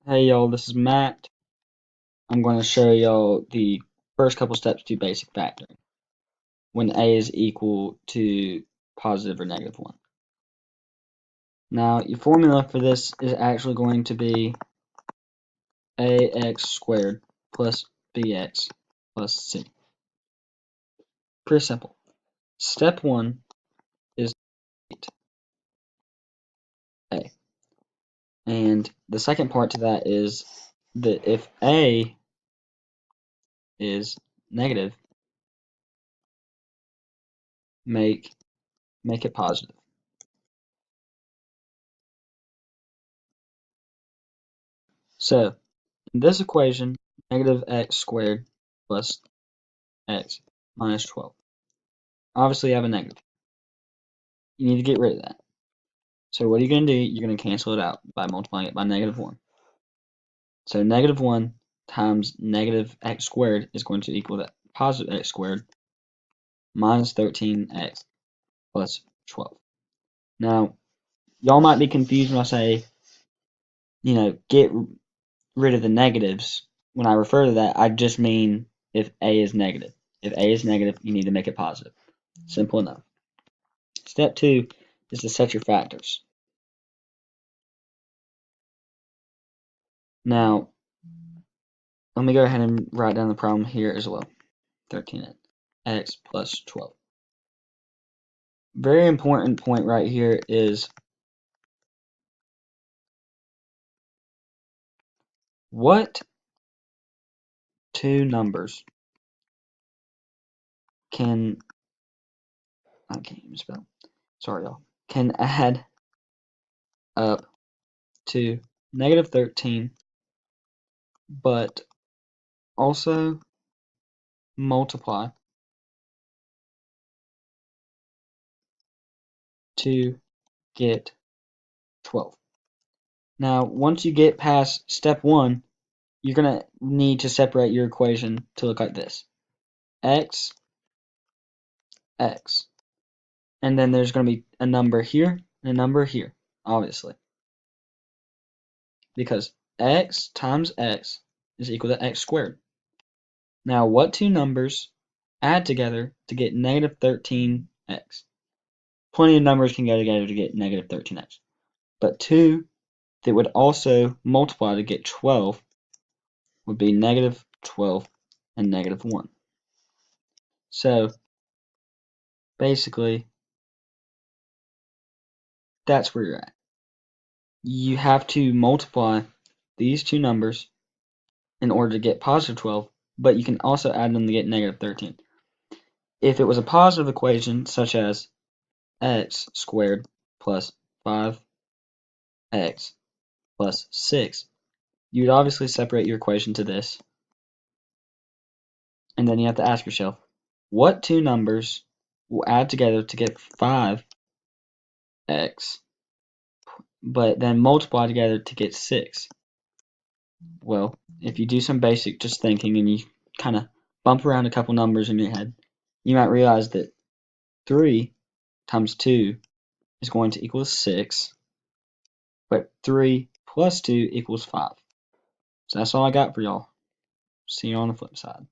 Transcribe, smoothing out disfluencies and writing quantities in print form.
Hey y'all, this is Matt. I'm going to show y'all the first couple steps to basic factoring when a is equal to positive or negative 1. Now, your formula for this is actually going to be ax squared plus bx plus c. Pretty simple. Step 1 is a. And the second part to that is that if a is negative, make it positive. So, in this equation, negative x squared plus x minus 12. Obviously, you have a negative. You need to get rid of that. So what are you going to do? You're going to cancel it out by multiplying it by negative 1. So negative 1 times negative x squared is going to equal that positive x squared minus 13x plus 12. Now, y'all might be confused when I say, get rid of the negatives. When I refer to that, I just mean if a is negative. If a is negative, you need to make it positive. Simple enough. Step 2 is to set your factors. Now, let me go ahead and write down the problem here as well. 13x plus 12. Very important point right here is what two numbers can, I can't even spell, sorry y'all, can add up to negative 13 but also multiply to get 12. Now, once you get past step 1, you're going to need to separate your equation to look like this. X, X. And then there's going to be a number here and a number here, obviously. Because x times x is equal to x squared. Now, what two numbers add together to get negative 13x? Plenty of numbers can go together to get negative 13x. But two that would also multiply to get 12 would be negative 12 and negative 1. So, basically, that's where you're at. You have to multiply these two numbers in order to get positive 12, but you can also add them to get negative 13. If it was a positive equation, such as x squared plus 5x plus 6, you'd obviously separate your equation to this. And then you have to ask yourself, what two numbers will add together to get 5x, but then multiply together to get 6? Well, if you do some basic just thinking and you kind of bump around a couple numbers in your head, you might realize that 3 times 2 is going to equal 6, but 3 plus 2 equals 5. So that's all I got for y'all. See you on the flip side.